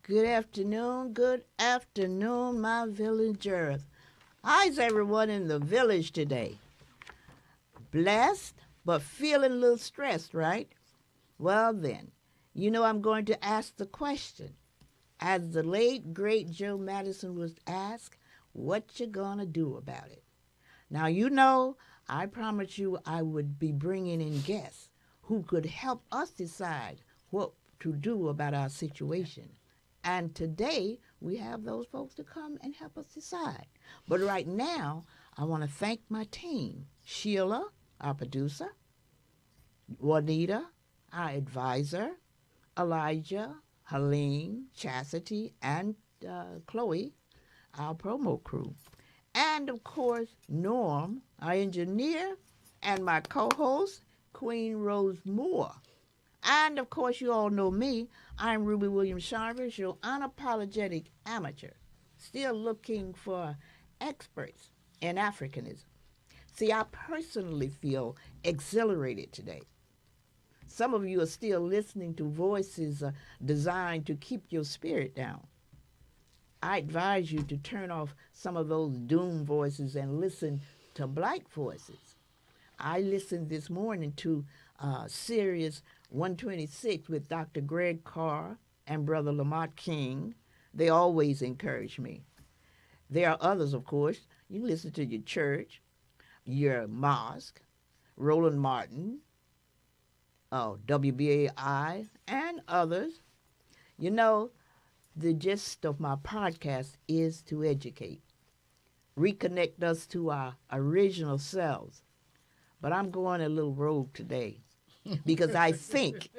Good afternoon, my villagers. How's everyone in the village today? Blessed, but feeling a little stressed, right? Well then, I'm going to ask the question. As the late, great Joe Madison was asked, what you gonna do about it? Now, I promised you I would be bringing in guests who could help us decide what to do about our situation. And today, we have those folks to come and help us decide. But right now, I want to thank my team. Sheila, our producer, Juanita, our advisor, Elijah, Helene, Chastity, and Chloe, our promo crew. And, of course, Norm, our engineer, and my co-host, Queen Rose Moore. And, of course, you all know me. I'm Ruby Williams Sharvers, your unapologetic amateur, still looking for experts in Africanism. See, I personally feel exhilarated today. Some of you are still listening to voices designed to keep your spirit down. I advise you to turn off some of those doom voices and listen to black voices. I listened this morning to Sirius 126 with Dr. Greg Carr and Brother Lamont King. They always encourage me. There are others, of course. You listen to your church, your mosque, Roland Martin, WBAI, and others. The gist of my podcast is to educate, reconnect us to our original selves. But I'm going a little rogue today because I think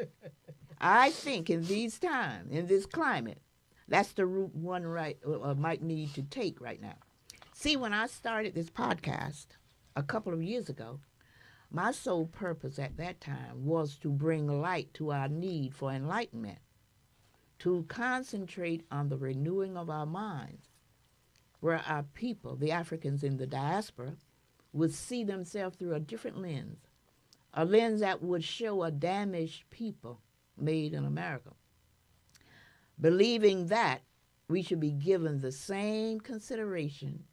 in these times, in this climate, that's the route one might need to take right now. See, when I started this podcast a couple of years ago, my sole purpose at that time was to bring light to our need for enlightenment, to concentrate on the renewing of our minds, where our people, the Africans in the diaspora, would see themselves through a different lens, a lens that would show a damaged people made in America. Believing that we should be given the same consideration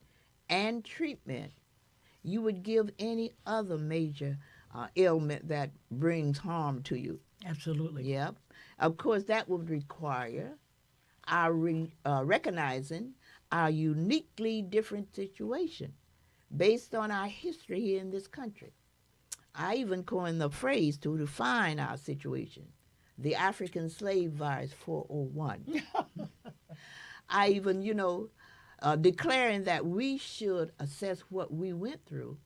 and treatment you would give any other major ailment that brings harm to you. Absolutely. Yep. Of course, that would require our recognizing our uniquely different situation based on our history here in this country. I even coined the phrase to define our situation, the African slave virus 401. I even, declaring that we should assess what we went through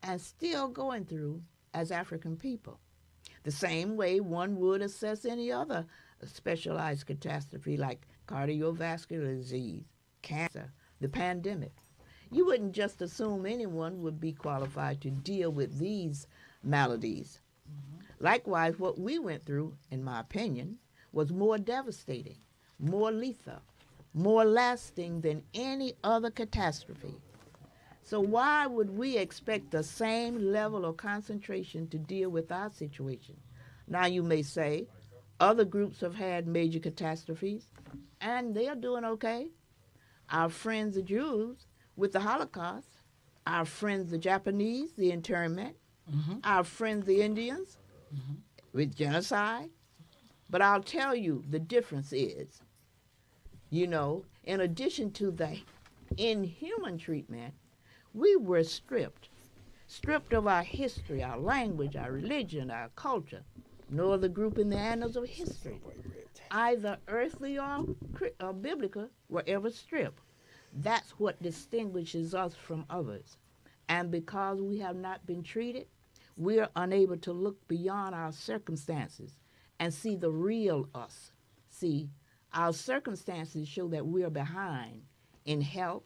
and still going through as African people. The same way one would assess any other specialized catastrophe like cardiovascular disease, cancer, the pandemic. You wouldn't just assume anyone would be qualified to deal with these maladies. Mm-hmm. Likewise, what we went through, in my opinion, was more devastating, more lethal, more lasting than any other catastrophe. So why would we expect the same level of concentration to deal with our situation? Now you may say, other groups have had major catastrophes, and they are doing okay. Our friends the Jews with the Holocaust, our friends the Japanese, the internment, mm-hmm. our friends the Indians mm-hmm. with genocide. But I'll tell you, the difference is, in addition to the inhuman treatment, we were stripped of our history, our language, our religion, our culture. No other group in the annals of history, either earthly or biblical, were ever stripped. That's what distinguishes us from others. And because we have not been treated, we are unable to look beyond our circumstances and see the real us. See, our circumstances show that we are behind in health,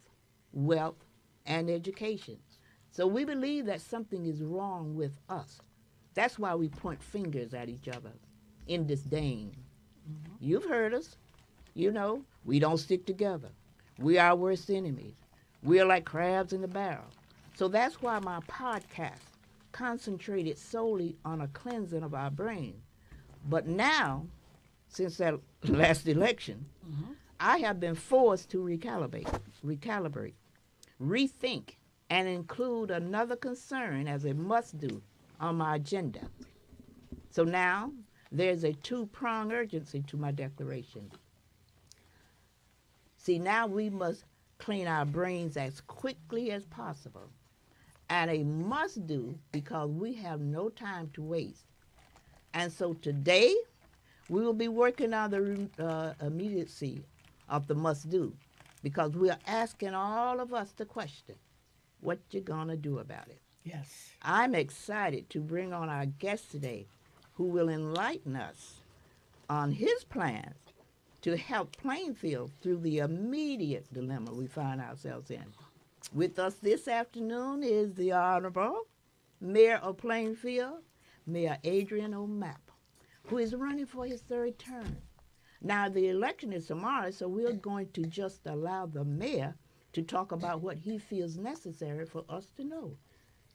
wealth, and education. So we believe that something is wrong with us. That's why we point fingers at each other in disdain. Mm-hmm. You've heard us. We don't stick together. We are our worst enemies. We are like crabs in a barrel. So that's why my podcast concentrated solely on a cleansing of our brain. But now, since that last election, mm-hmm. I have been forced to recalibrate, rethink, and include another concern as a must-do on my agenda. So now there's a two-pronged urgency to my declaration. See, now we must clean our brains as quickly as possible, and a must-do because we have no time to waste. And so today, we will be working on the immediacy of the must-do because we are asking all of us the question, what you gonna do about it? Yes. I'm excited to bring on our guest today who will enlighten us on his plans to help Plainfield through the immediate dilemma we find ourselves in. With us this afternoon is the Honorable Mayor of Plainfield, Mayor Adrian O'Map, who is running for his third term. Now, the election is tomorrow, so we're going to just allow the mayor to talk about what he feels necessary for us to know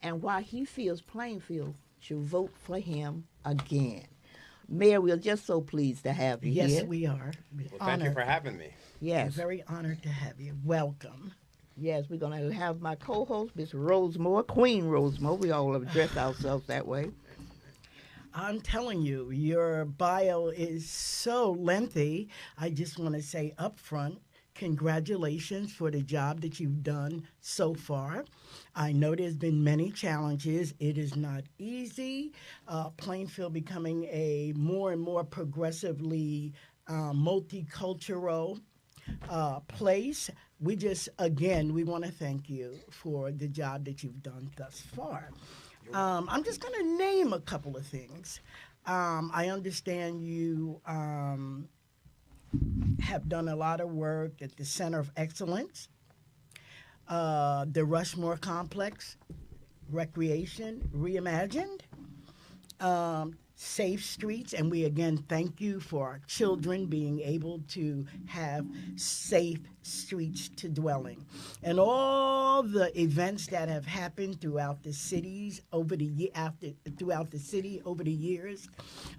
and why he feels Plainfield should vote for him again. Mayor, we're just so pleased to have you here. Yes, we are. Well, thank you for having me. Yes. We're very honored to have you. Welcome. Yes, we're going to have my co-host, Miss Rosemore, Queen Rosemore. We all have dressed ourselves that way. I'm telling you, your bio is so lengthy. I just want to say up front, congratulations for the job that you've done so far. I know there's been many challenges. It is not easy. Plainfield becoming a more and more progressively multicultural place. We want to thank you for the job that you've done thus far. I'm just going to name a couple of things. I understand you have done a lot of work at the Center of Excellence, the Rushmore Complex, Recreation Reimagined, Safe Streets, and we again thank you for our children being able to have safe streets to dwell in, and all the events that have happened throughout the cities throughout the city over the years,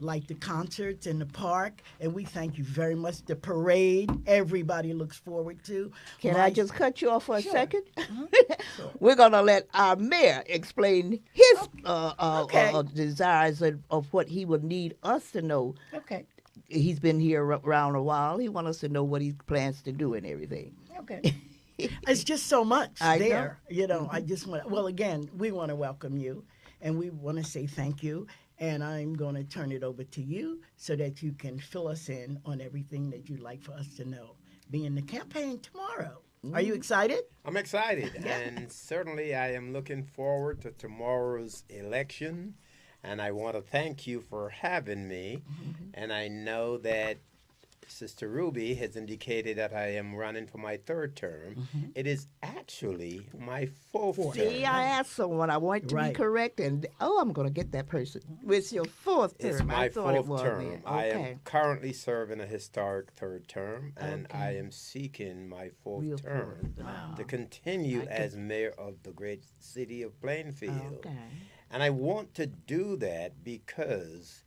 like the concerts in the park, and we thank you very much. The parade, everybody looks forward to. Can I just cut you off for a second? Sure. We're going to let our mayor explain his Okay. desires of what he would need us to know. Okay. He's been here around a while. He wants us to know what he plans to do and everything. Okay. It's just so much I there. know. You know, I just want again, we want to welcome you and we want to say thank you. And I'm going to turn it over to you so that you can fill us in on everything that you'd like for us to know. Be in the campaign tomorrow. Are you excited? I'm excited, and certainly I am looking forward to tomorrow's election. And I want to thank you for having me. And I know that Sister Ruby has indicated that I am running for my third term. It is actually my fourth term. See, I asked someone. I want to be Right. correct, and I'm going to get that person. It's your fourth term. It's my I thought it fourth was term. then. I Okay. am currently serving a historic third term, and Okay. I am seeking my fourth Real term fourth. Wow. to continue I can- as mayor of the great city of Plainfield. Okay. And I want to do that because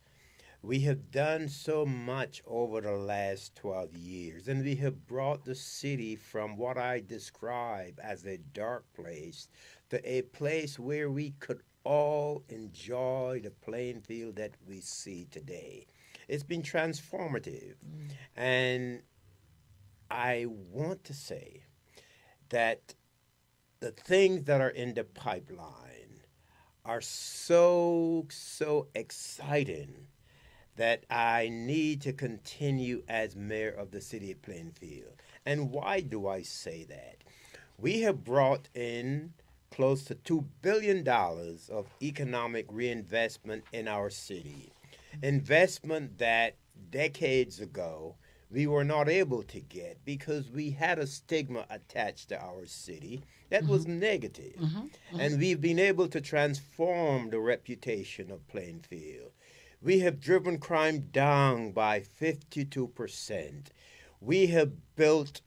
we have done so much over the last 12 years, and we have brought the city from what I describe as a dark place to a place where we could all enjoy the playing field that we see today. It's been transformative. And I want to say that the things that are in the pipeline are so exciting that I need to continue as mayor of the city of Plainfield. And why do I say that? We have brought in close to $2 billion of economic reinvestment in our city. Investment that decades ago we were not able to get because we had a stigma attached to our city that was negative. And we've been able to transform the reputation of Plainfield. We have driven crime down by 52%. We have built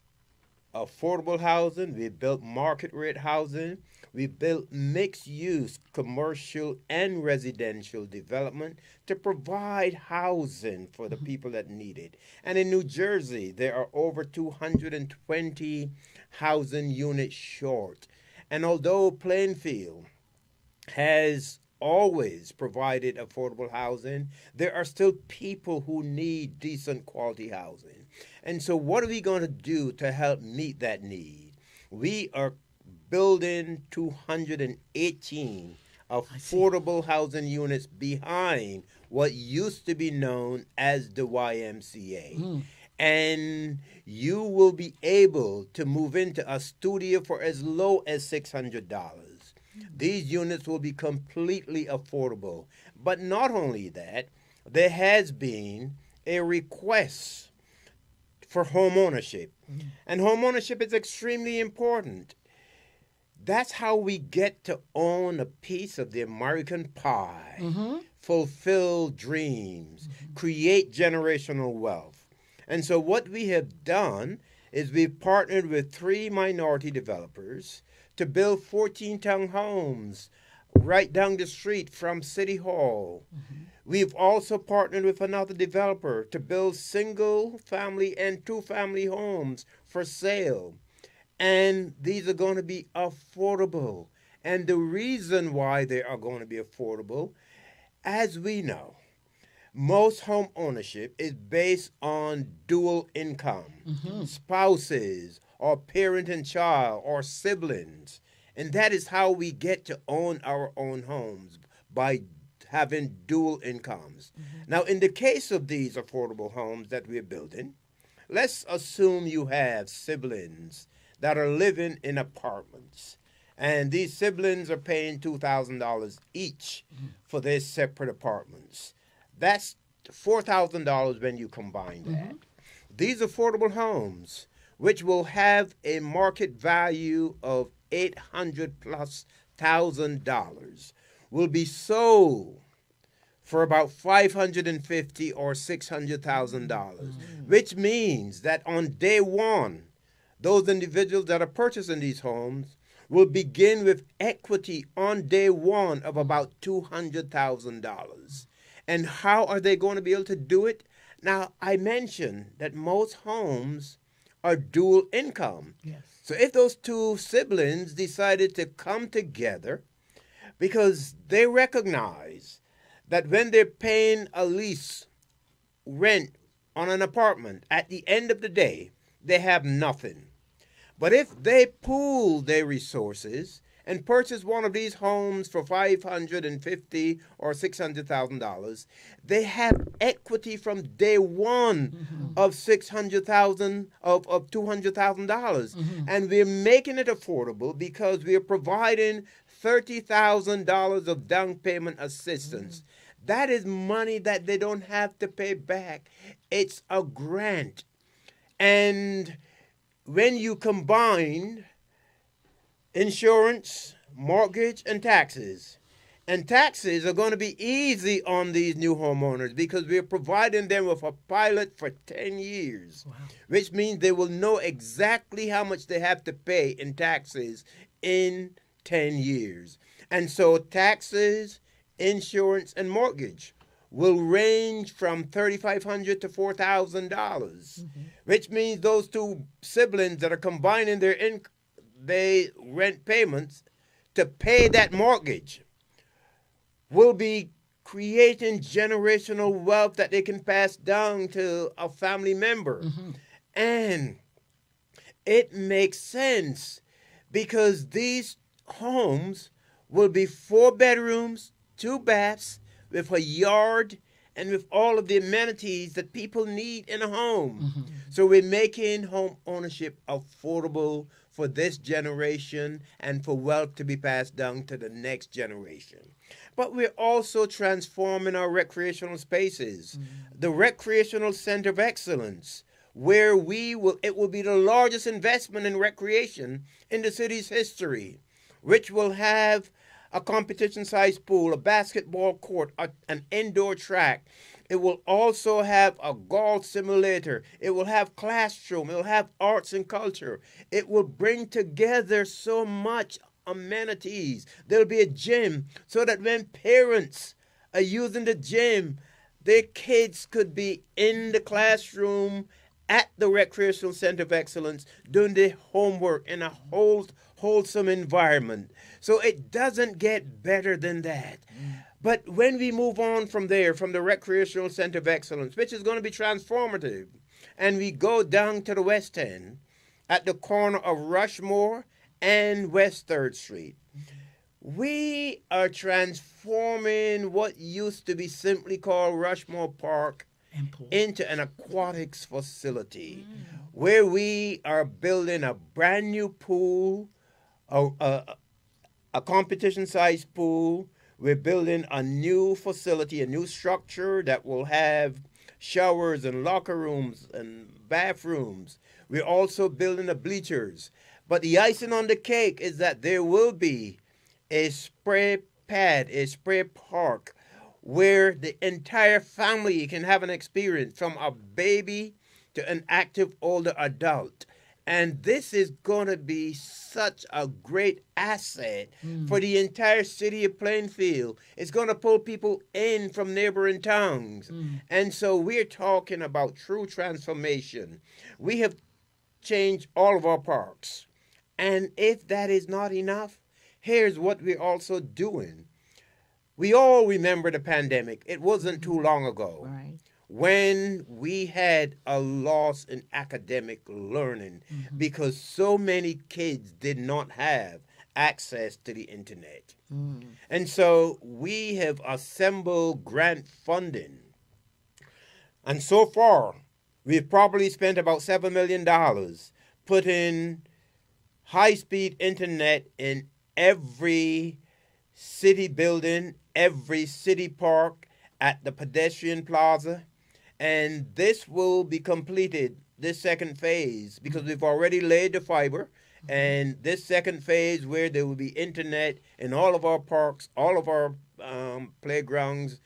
affordable housing. We've built market rate housing. We built mixed-use commercial and residential development to provide housing for the people that need it. And in New Jersey, there are over 220 housing units short. And although Plainfield has always provided affordable housing, there are still people who need decent quality housing. And so, what are we going to do to help meet that need? We are building 218 affordable housing units behind what used to be known as the YMCA. And you will be able to move into a studio for as low as $600. These units will be completely affordable. But not only that, there has been a request for home ownership. And home ownership is extremely important. That's how we get to own a piece of the American pie, fulfill dreams, create generational wealth. And so what we have done is we've partnered with 3 minority developers to build 14 townhomes right down the street from City Hall. We've also partnered with another developer to build single family and 2-family homes for sale. And these are going to be affordable. And the reason why they are going to be affordable, as we know, most home ownership is based on dual income, spouses, or parent and child, or siblings. And that is how we get to own our own homes, by having dual incomes. Now, in the case of these affordable homes that we're building, let's assume you have siblings that are living in apartments. And these siblings are paying $2,000 each for their separate apartments. That's $4,000 when you combine that. These affordable homes, which will have a market value of $800,000+, will be sold for about $550,000 or $600,000, which means that on day one, those individuals that are purchasing these homes will begin with equity on day one of about $200,000. And how are they going to be able to do it? Now, I mentioned that most homes are dual income. Yes. So if those 2 siblings decided to come together, because they recognize that when they're paying a lease rent on an apartment, at the end of the day, they have nothing. But if they pool their resources and purchase one of these homes for $550,000 or $600,000, they have equity from day one of $600,000 of $200,000, and we're making it affordable because we're providing $30,000 of down payment assistance. That is money that they don't have to pay back. It's a grant. And when you combine insurance, mortgage, and taxes are going to be easy on these new homeowners because we're providing them with a pilot for 10 years, which means they will know exactly how much they have to pay in taxes in 10 years. And so taxes, insurance, and mortgage will range from $3,500 to $4,000, which means those 2 siblings that are combining their rent payments to pay that mortgage will be creating generational wealth that they can pass down to a family member. And it makes sense because these homes will be 4 bedrooms, 2 baths, with a yard, and with all of the amenities that people need in a home. So we're making home ownership affordable for this generation and for wealth to be passed down to the next generation. But we're also transforming our recreational spaces. The Recreational Center of Excellence, where it will be the largest investment in recreation in the city's history, which will have a competition-sized pool, a basketball court, an indoor track. It will also have a golf simulator. It will have classroom. It will have arts and culture. It will bring together so much amenities. There'll be a gym so that when parents are using the gym, their kids could be in the classroom at the Recreational Center of Excellence doing their homework in a wholesome environment. So it doesn't get better than that. But when we move on from there, from the Recreational Center of Excellence, which is going to be transformative, and we go down to the West End at the corner of Rushmore and West 3rd Street, we are transforming what used to be simply called Rushmore Park into an aquatics facility where we are building a brand new pool, a competition-sized pool. We're building a new facility, a new structure that will have showers and locker rooms and bathrooms. We're also building the bleachers. But the icing on the cake is that there will be a spray pad, a spray park, where the entire family can have an experience from a baby to an active older adult. And this is going to be such a great asset for the entire city of Plainfield. It's going to pull people in from neighboring towns. And so we're talking about true transformation. We have changed all of our parks. And if that is not enough, here's what we're also doing. We all remember the pandemic. It wasn't too long ago. Right. When we had a loss in academic learning because so many kids did not have access to the internet. And so we have assembled grant funding. And so far, we've probably spent about $7 million putting high-speed internet in every city building, every city park, at the pedestrian plaza. And this will be completed, this second phase, because we've already laid the fiber. And this second phase, where there will be internet in all of our parks, all of our playgrounds,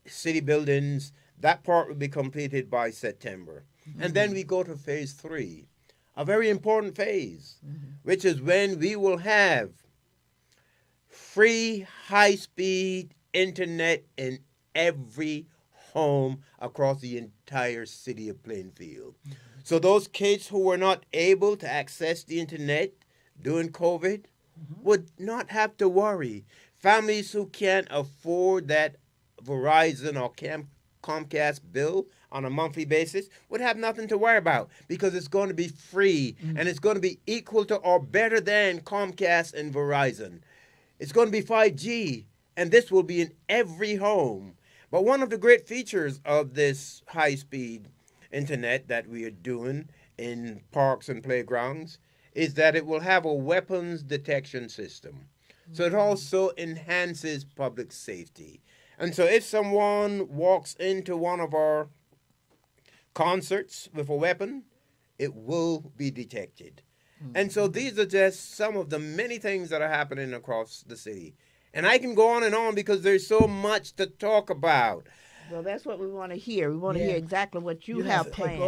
city buildings, that part will be completed by September. And then we go to phase 3, a very important phase, which is when we will have free high-speed internet in every home across the entire city of Plainfield. So those kids who were not able to access the internet during COVID would not have to worry. Families who can't afford that Verizon or Comcast bill on a monthly basis would have nothing to worry about because it's going to be free and it's going to be equal to or better than Comcast and Verizon. It's going to be 5G, and this will be in every home. But one of the great features of this high-speed internet that we are doing in parks and playgrounds is that it will have a weapons detection system. So it also enhances public safety. And so if someone walks into one of our concerts with a weapon, it will be detected. And so these are just some of the many things that are happening across the city. And I can go on and on because there's so much to talk about. Well, that's what we want to hear. We want to hear exactly what you have planned.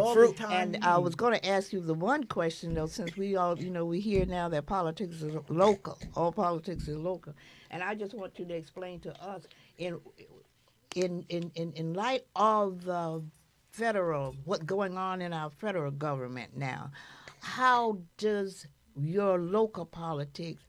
And I was going to ask you the one question, though, since we all, we hear now that politics is local. All politics is local. And I just want you to explain to us, in light of the federal, what's going on in our federal government now, how does your local politics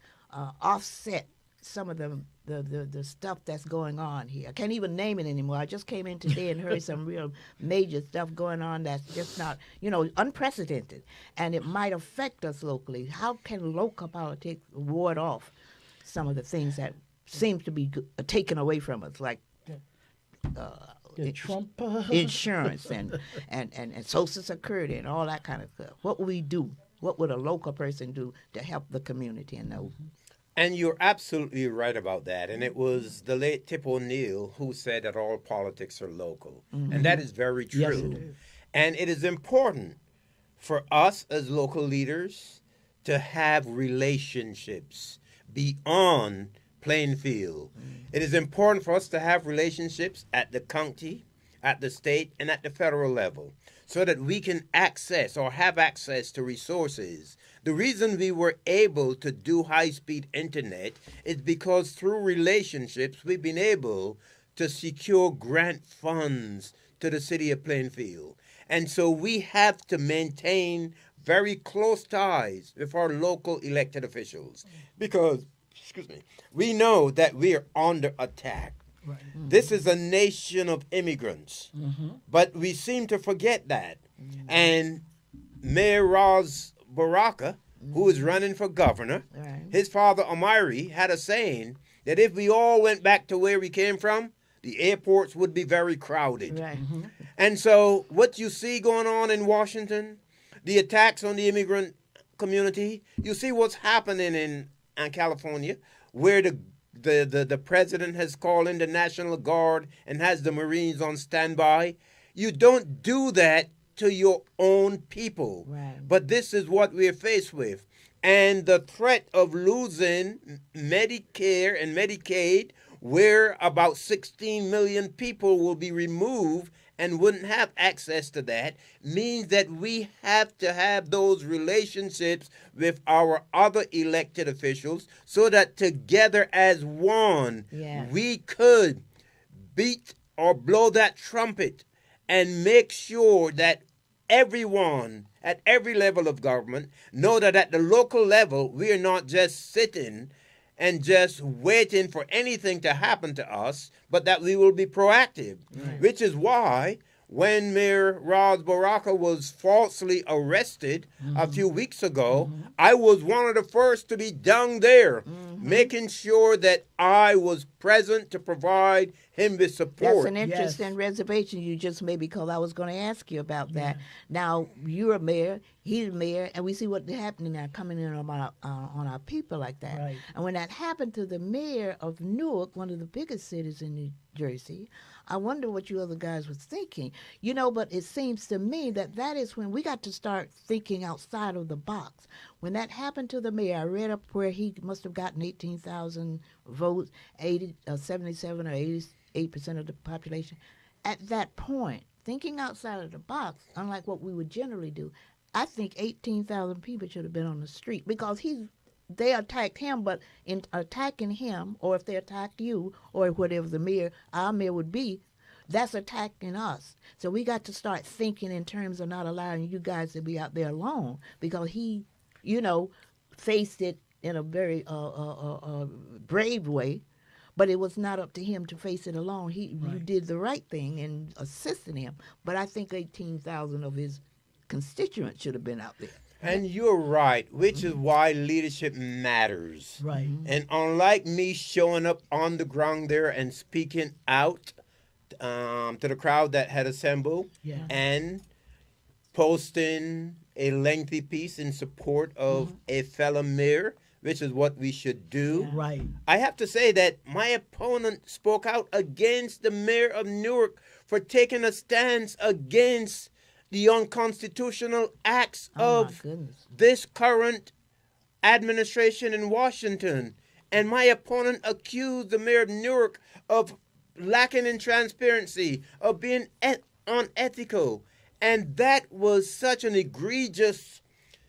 offset some of the stuff that's going on here? I can't even name it anymore. I just came in today and heard some real major stuff going on that's just not, unprecedented, and it might affect us locally. How can local politics ward off some of the things that seem to be taken away from us, like Trump insurance and Social Security and all that kind of stuff? What would we do? What would a local person do to help the community in those? And you're absolutely right about that. And it was the late Tip O'Neill who said that all politics are local. And that is very true. Yes, it is. And it is important for us as local leaders to have relationships beyond Plainfield. It is important for us to have relationships at the county, at the state and at the federal level so that we can access or have access to resources. The reason we were able to do high-speed internet is because through relationships we've been able to secure grant funds to the city of Plainfield. And so we have to maintain very close ties with our local elected officials because, excuse me, we know that we are under attack. Right. This is a nation of immigrants, but we seem to forget that. And Mayor Raz Baraka, who is running for governor, Right. his father Amiri had a saying that if we all went back to where we came from, the airports would be very crowded. Right. And so what you see going on in Washington, the attacks on the immigrant community, you see what's happening in California, where the president has called in the National Guard and has the Marines on standby. You don't do that to your own people. Right. But this is what we're faced with. And the threat of losing Medicare and Medicaid, where about 16 million people will be removed and wouldn't have access to that, means that we have to have those relationships with our other elected officials so that together as one, Yeah. we could beat or blow that trumpet and make sure that everyone at every level of government know that at the local level, we are not just sitting and just waiting for anything to happen to us, but that we will be proactive, which is why when Mayor Raz Baraka was falsely arrested a few weeks ago, I was one of the first to be down there, making sure that I was present to provide him with support. That's an interesting reservation you just made because I was going to ask you about that. Now, you're a mayor, he's a mayor, and we see what's happening now coming in on our people like that. Right. And when that happened to the mayor of Newark, one of the biggest cities in New Jersey, I wonder what you other guys was thinking. You know, but it seems to me that that is when we got to start thinking outside of the box. When that happened to the mayor, I read up where he must have gotten 18,000 votes, 77 or 88% of the population. At that point, thinking outside of the box, unlike what we would generally do, I think 18,000 people should have been on the street because they attacked him, but in attacking him, or if they attack you, or whatever our mayor would be, that's attacking us. So we got to start thinking in terms of not allowing you guys to be out there alone because he, faced it in a very brave way, but it was not up to him to face it alone. You did the right thing in assisting him, but I think 18,000 of his constituents should have been out there. And you're right, which is why leadership matters. Right. And unlike me showing up on the ground there and speaking out to the crowd that had assembled and posting a lengthy piece in support of a fellow mayor, which is what we should do. Right. I have to say that my opponent spoke out against the mayor of Newark for taking a stance against the unconstitutional acts of this current administration in Washington. And my opponent accused the mayor of Newark of lacking in transparency, of being unethical. And that was such an egregious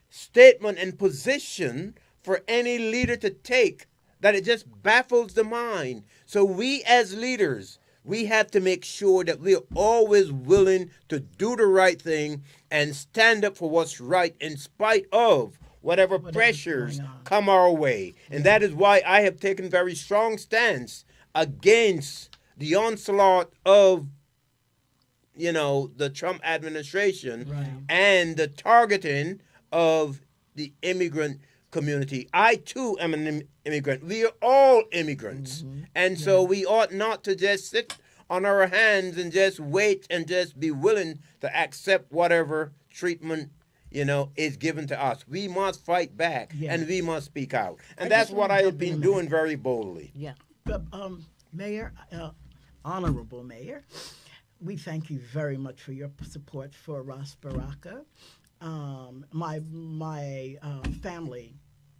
statement and position for any leader to take that it just baffles the mind. So we as leaders, we have to make sure that we're always willing to do the right thing and stand up for what's right in spite of whatever pressures come our way. And that is why I have taken very strong stance against the onslaught of, the Trump administration and the targeting of the immigrant community. I, too, am an immigrant. We are all immigrants. And so we ought not to just sit on our hands and just wait and just be willing to accept whatever treatment, is given to us. We must fight back and we must speak out. And that's what I have been doing very boldly. Yeah. But, Mayor, Honorable Mayor, we thank you very much for your support for Ras Baraka. My family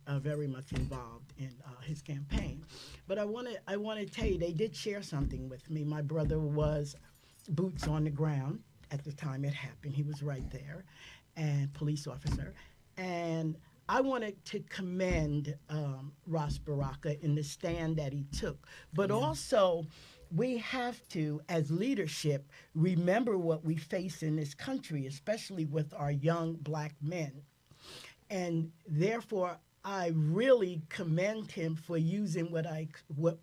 very much involved in his campaign. But I want to tell you, they did share something with me. My brother was boots on the ground at the time it happened. He was right there, and police officer. And I wanted to commend Ras Baraka in the stand that he took, but also we have to, as leadership, remember what we face in this country, especially with our young black men. And therefore, I really commend him for using what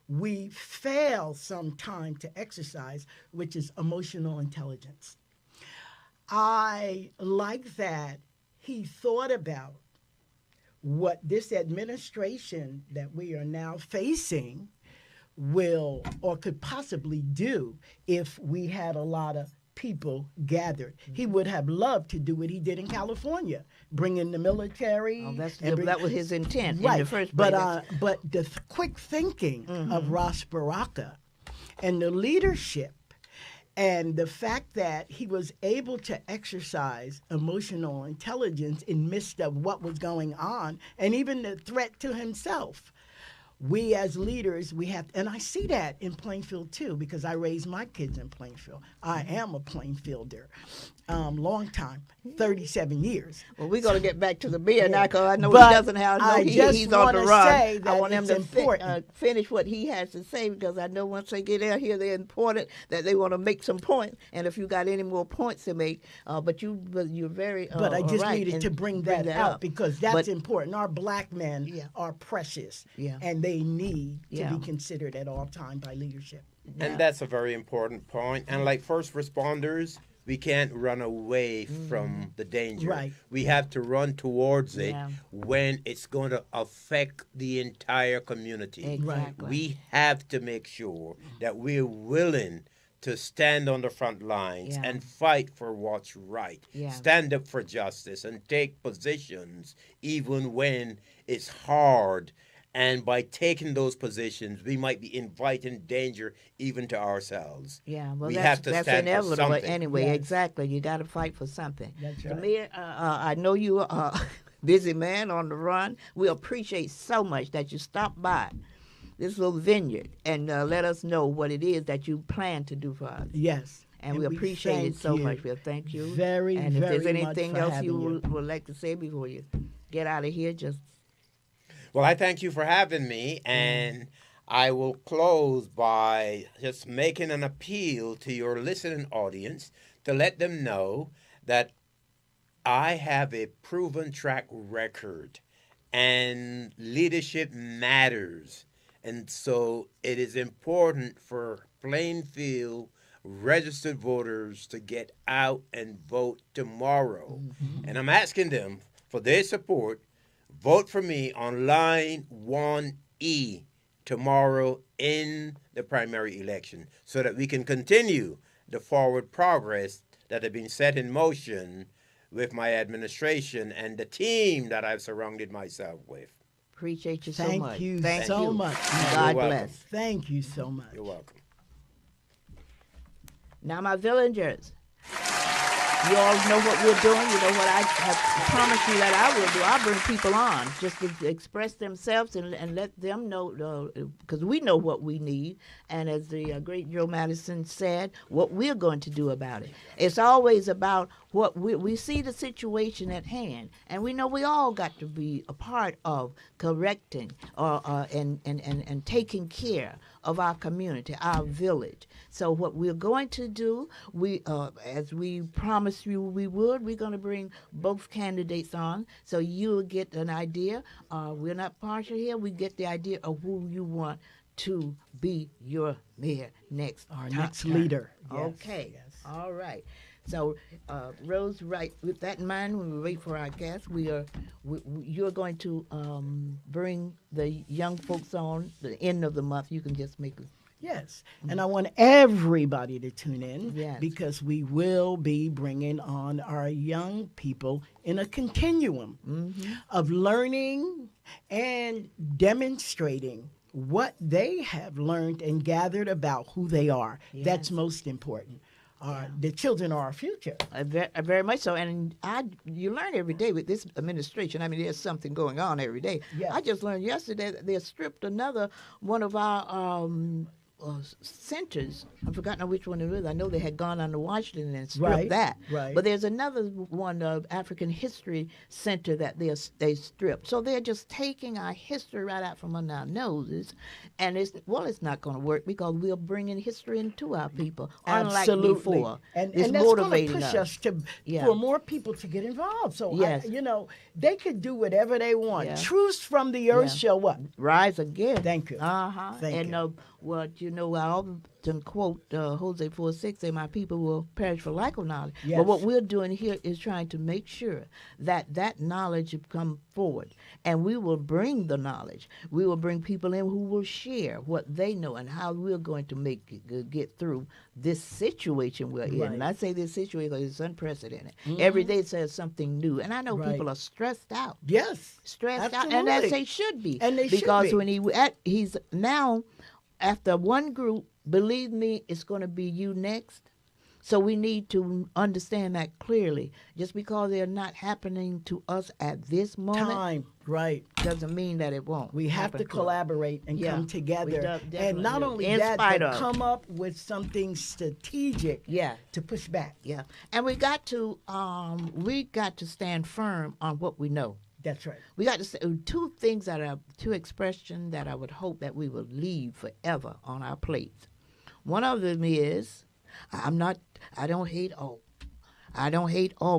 we fail sometime to exercise, which is emotional intelligence. I like that he thought about what this administration that we are now facing will or could possibly do if we had a lot of people gathered. He would have loved to do what he did in California, bring in the military. Oh, that was his intent in the first place. But the quick thinking of Ras Baraka and the leadership and the fact that he was able to exercise emotional intelligence in midst of what was going on and even the threat to himself. We as leaders, we have, and I see that in Plainfield too, because I raised my kids in Plainfield. I am a Plainfielder, long time, 37 years. Well, we're going to get back to the mayor now, because I know But he doesn't have. I know he's on the run. I want him to finish what he has to say, because I know once they get out here, they're important. That they want to make some points, and if you got any more points to make, but you're very. But I just right, needed to bring that out because that's important. Our black men are precious, and they need to be considered at all times by leadership. And that's a very important point. And like first responders, we can't run away from the danger. Right. We have to run towards it when it's going to affect the entire community. Exactly. We have to make sure that we're willing to stand on the front lines and fight for what's right. Stand up for justice and take positions even when it's hard. And by taking those positions, we might be inviting danger even to ourselves. Yeah, well, we that's have to stand inevitable for something. anyway. Exactly, you got to fight for something. That's right. Mayor, I know you are a busy man on the run. We appreciate so much that you stopped by this little vineyard and let us know what it is that you plan to do for us. Yes. And we appreciate it so much. We'll thank you. Very, and if very there's anything much for else having you would like to say before you get out of here, just. Well, I thank you for having me, and I will close by just making an appeal to your listening audience to let them know that I have a proven track record, and leadership matters. And so it is important for Plainfield registered voters to get out and vote tomorrow. And I'm asking them for their support. Vote for me on line 1E tomorrow in the primary election so that we can continue the forward progress that has been set in motion with my administration and the team that I've surrounded myself with. Appreciate you so Thank much. you Thank so you. much. God You're bless. welcome. Thank you so much. You're welcome. Now, my villagers, you all know what we're doing. You know what I have promised you that I will do. I'll bring people on just to express themselves and let them know, because we know what we need. And as the great Joe Madison said, what we're going to do about it. It's always about what we see the situation at hand. And we know we all got to be a part of correcting and taking care of our community, our village. So what we're going to do, as we promised you we would, we're going to bring both candidates on so you'll get an idea. We're not partial here. We get the idea of who you want to be your mayor next Next leader. Yes, Okay. yes. All right. So, Rose, right, with that in mind, when we wait for our guests, you're going to bring the young folks on the end of the month. You can just make Yes, and I want everybody to tune in Yes. because we will be bringing on our young people in a continuum of learning and demonstrating what they have learned and gathered about who they are. Yes. That's most important. The children are our future. very much so. And you learn every day with this administration. I mean, there's something going on every day. Yes. I just learned yesterday that they stripped another one of our centers. I've forgotten which one it is. I know they had gone on to Washington and stripped Right, that. right. But there's another one, African History Center, that they stripped. So they're just taking our history right out from under our noses, and it's not going to work because we're bringing history into our people, unlike Absolutely. before. And It's that's going to motivating push us to Yeah. for more people to get involved. So Yes. they could do whatever they want. Yeah. Truths from the earth Yeah. shall what? Rise again. Thank you. Uh-huh. Thank and you. I often quote Hosea 4:6, say, my people will perish for lack of knowledge. Yes. But what we're doing here is trying to make sure that knowledge will come forward. And we will bring the knowledge. We will bring people in who will share what they know and how we're going to get through this situation we're in. Right. And I say this situation because it's unprecedented. Every day says something new. And I know Right. people are stressed out. Yes. Stressed out, and as Absolutely. they should be. And they should because be. when he's now after one group, believe me, it's going to be you next. So we need to understand that clearly. Just because they're not happening to us at this moment Time. Right. doesn't mean that it won't. We have happen to us. collaborate and Yeah, come we together. definitely And not do. only In that, spite but of. come up with something strategic Yeah. to push back. Yeah, and we got to stand firm on what we know. That's right. We got to say two expressions that I would hope that we will leave forever on our plates. One of them is, I don't hate all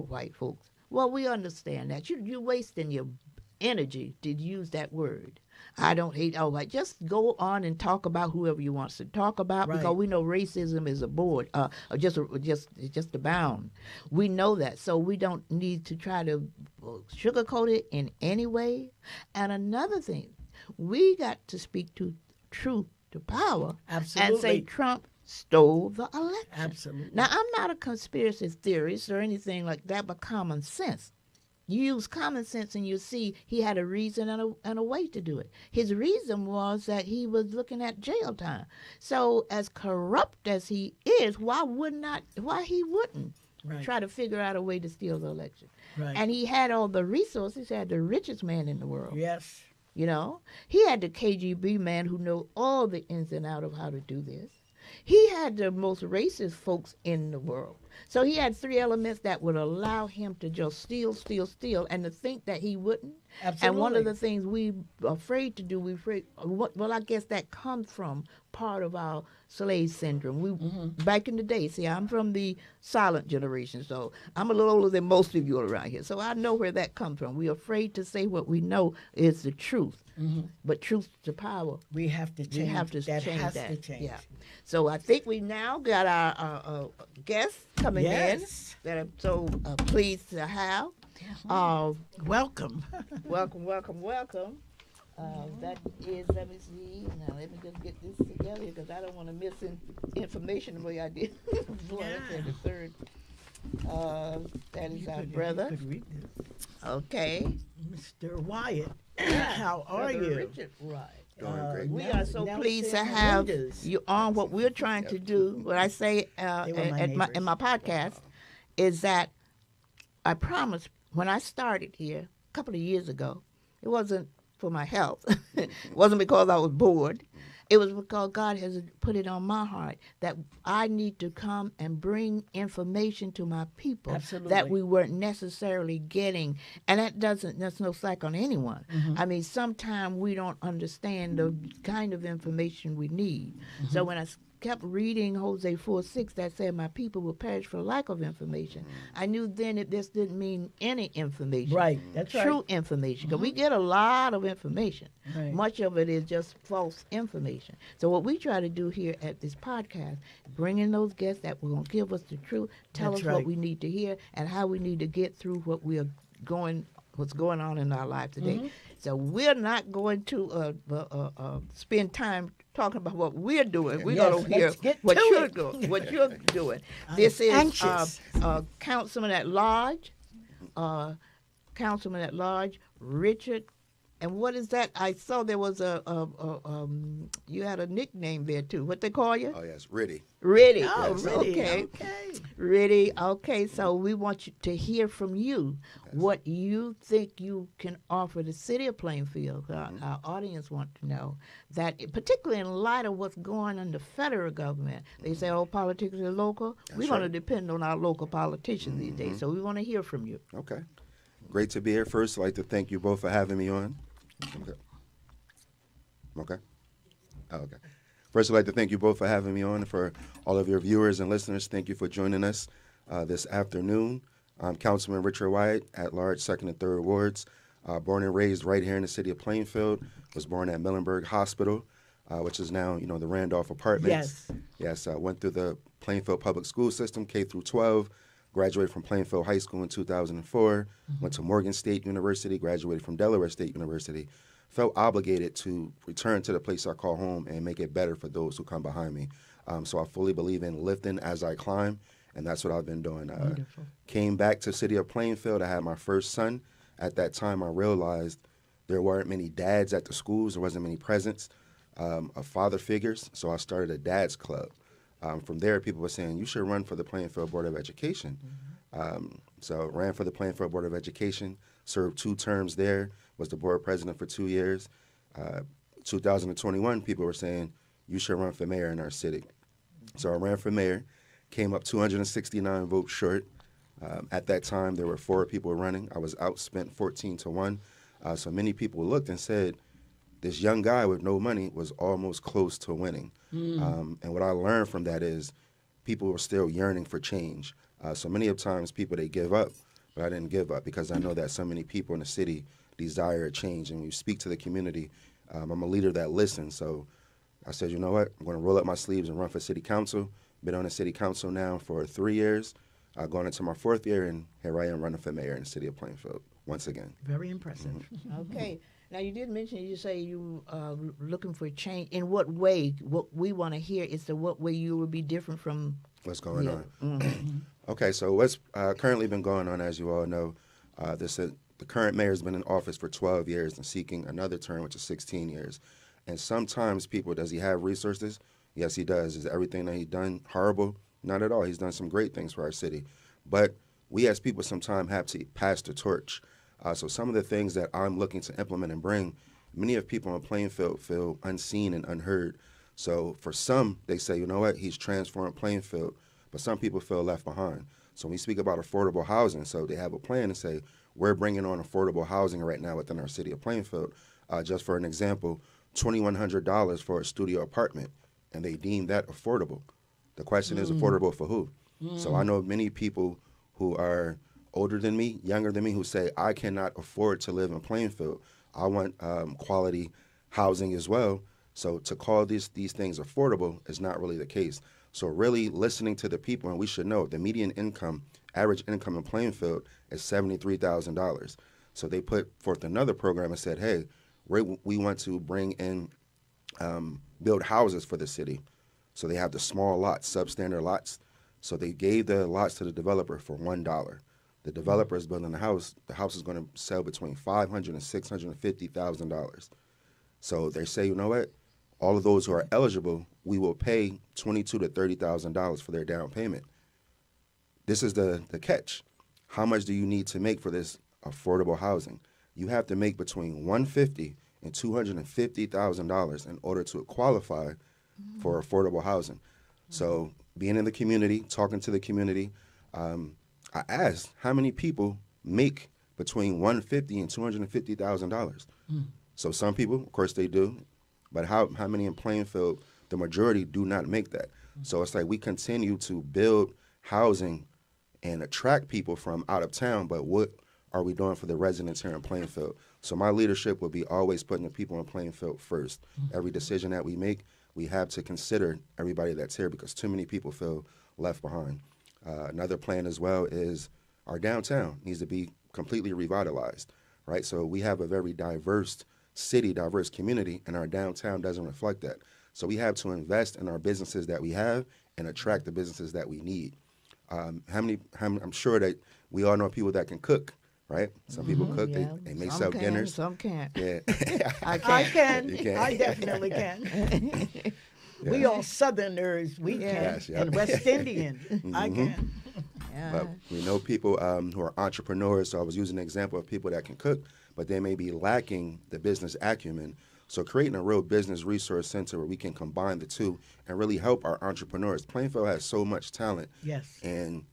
white folks. Well, we understand that. You're wasting your energy to use that word. I don't hate all white. Just go on and talk about whoever you want to talk about, Right. because we know racism is just abound. We know that, so we don't need to try to sugarcoat it in any way. And another thing, we got to speak to truth to power Absolutely. and say Trump stole the election. Absolutely. Now, I'm not a conspiracy theorist or anything like that, but common sense. You use common sense and you see he had a reason and a way to do it. His reason was that he was looking at jail time. So as corrupt as he is, why he wouldn't Right. try to figure out a way to steal the election? Right. And he had all the resources. He had the richest man in the world. Yes. You know, he had the KGB man who knew all the ins and outs of how to do this. He had the most racist folks in the world. So he had three elements that would allow him to just steal, and to think that he wouldn't. Absolutely. And one of the things we're afraid to do, I guess that comes from part of our slave syndrome. Back in the day, see, I'm from the silent generation, so I'm a little older than most of you around here. So I know where that comes from. We're afraid to say what we know is the truth. But truth to power, We have to change. we have to that change has that. to change. Yeah. So I think we now got our guests coming Yes. in that I'm so pleased to have. Welcome. Welcome. That is, let me see. Now let me just get this together because I don't want to miss information the way I did. Before I said the third. That is our brother. You could read this. Okay. Mr. Wyatt, how are Brother you? Richard Wright. Doing great. We Now- are so now pleased to Sam have Mendes. you on. What we're trying to do, what I say They were my in neighbors. my podcast, is that I promised when I started here a couple of years ago, it wasn't for my health. It wasn't because I was bored. It was because God has put it on my heart that I need to come and bring information to my people Absolutely. that we weren't necessarily getting. And that's no slack on anyone. I mean, sometimes we don't understand the kind of information we need. So when I kept reading Hosea 4:6 that said, my people will perish for lack of information, I knew then that this didn't mean any information. Right. That's right. True information. Because we get a lot of information. Right. Much of it is just false information. So what we try to do here at this podcast, bring in those guests that will give us the truth, tell That's us what right. we need to hear, and how we need to get through what's going on in our lives today. So we're not going to spend time talking about what we're doing. We're Yes, going to hear let's get what to you're it. doing. What you're doing. I'm This is anxious. Councilman at Large, Richard And what is that? I saw there was you had a nickname there too. What they call you? Oh yes, Riddy. Riddy. Oh, Yes. really? Okay. Okay. Riddy. Okay. So we want you to hear from you Yes. what you think you can offer the city of Plainfield. Our audience want to know that, particularly in light of what's going on in the federal government. They say, "Oh, politics is local." That's We want to right. depend on our local politicians these days. So we want to hear from you. Okay. Great to be here. First, I'd like to thank you both for having me on. Okay. Okay. Oh, okay. First, I'd like to thank you both for having me on. For all of your viewers and listeners, thank you for joining us this afternoon. I'm Councilman Richard Wyatt, at large, 2nd and 3rd Wards. Born and raised right here in the city of Plainfield. Was born at Millenburg Hospital, which is now, the Randolph Apartments. Yes. Yes, I went through the Plainfield public school system, K through 12. Graduated from Plainfield High School in 2004. Went to Morgan State University. Graduated from Delaware State University. Felt obligated to return to the place I call home and make it better for those who come behind me. So I fully believe in lifting as I climb, and that's what I've been doing. Wonderful. Came back to city of Plainfield. I had my first son. At that time, I realized there weren't many dads at the schools. There wasn't many presents of father figures, so I started a dad's club. From there, people were saying, you should run for the Plainfield Board of Education. So ran for the Plainfield Board of Education, served 2 terms there, was the board president for 2 years. 2021, people were saying, you should run for mayor in our city. So I ran for mayor, came up 269 votes short. At that time, there were 4 people running. I was outspent 14-1. So many people looked and said, this young guy with no money was almost close to winning. And what I learned from that is people were still yearning for change. So many of times people, they give up, but I didn't give up because I know that so many people in the city desire a change. And when you speak to the community, I'm a leader that listens. So I said, you know what, I'm going to roll up my sleeves and run for city council. Been on the city council now for 3 years, going into my 4th year, and here I am running for mayor in the city of Plainfield once again. Very impressive. Okay. Now, you did mention, you say you looking for change. In what way? What we want to hear is what way you would be different from What's going the on? Okay, so what's currently been going on, as you all know, the current mayor has been in office for 12 years and seeking another term, which is 16 years. And sometimes people, does he have resources? Yes, he does. Is everything that he's done horrible? Not at all. He's done some great things for our city. But we as people sometimes have to pass the torch. So some of the things that I'm looking to implement and bring, many of people in Plainfield feel unseen and unheard. So for some, they say, you know what, he's transformed Plainfield, but some people feel left behind. So when we speak about affordable housing, so they have a plan to say, we're bringing on affordable housing right now within our city of Plainfield. Just for an example, $2,100 for a studio apartment, and they deem that affordable. The question is affordable for who? So I know many people who are older than me, younger than me, who say, I cannot afford to live in Plainfield. I want quality housing as well. So to call these things affordable is not really the case. So really listening to the people, and we should know the median income, average income in Plainfield is $73,000. So they put forth another program and said, hey, we want to bring in, build houses for the city. So they have the small lots, substandard lots. So they gave the lots to the developer for $1. The developer is building the house is going to sell between $500,000 and $650,000. So they say, you know what? All of those who are eligible, we will pay $22,000 to $30,000 for their down payment. This is the catch. How much do you need to make for this affordable housing? You have to make between $150,000 and $250,000 in order to qualify for affordable housing. So being in the community, talking to the community, I asked how many people make between $150,000 and $250,000. So some people, of course, they do, but how many in Plainfield? The majority do not make that. So it's like we continue to build housing and attract people from out of town, but what are we doing for the residents here in Plainfield? So my leadership will be always putting the people in Plainfield first. Every decision that we make, we have to consider everybody that's here because too many people feel left behind. Another plan as well is our downtown needs to be completely revitalized, right? So we have a very diverse city, diverse community, and our downtown doesn't reflect that. So we have to invest in our businesses that we have and attract the businesses that we need. I'm sure that we all know people that can cook, right? Some people cook, Yeah, they may some sell can, dinners. some can't. Yeah. I I can't. can. You can. I definitely can. We all Southerners, we Yeah. can. Yes, yeah. And West Indian, I can. Yeah. But we know people who are entrepreneurs. So I was using an example of people that can cook, but they may be lacking the business acumen. So creating a real business resource center where we can combine the two and really help our entrepreneurs. Plainfield has so much talent, Yes. and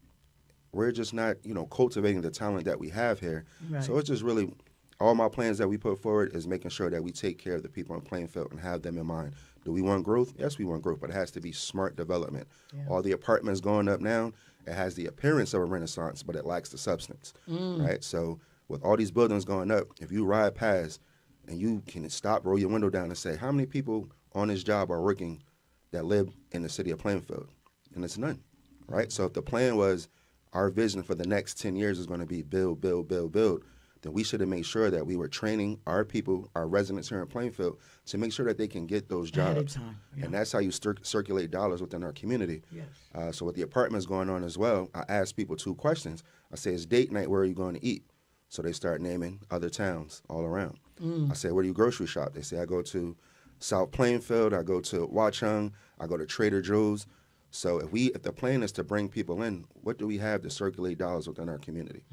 we're just not, cultivating the talent that we have here. Right. So it's just really all my plans that we put forward is making sure that we take care of the people in Plainfield and have them in mind. Do we want growth? Yes, we want growth, but it has to be smart development. Yeah. All the apartments going up now, it has the appearance of a renaissance, but it lacks the substance, right? So with all these buildings going up, if you ride past and you can stop, roll your window down and say, how many people on this job are working that live in the city of Plainfield? And it's none, right? So if the plan was our vision for the next 10 years is going to be build, build, build, build, then we should have made sure that we were training our people, our residents here in Plainfield, to make sure that they can get those Ahead of jobs. time, yeah. And that's how you circulate dollars within our community. Yes. So with the apartments going on as well, I asked people 2 questions. I say, it's date night, where are you going to eat? So they start naming other towns all around. I say, where do you grocery shop? They say, I go to South Plainfield, I go to Watchung, I go to Trader Joe's. So if the plan is to bring people in, what do we have to circulate dollars within our community?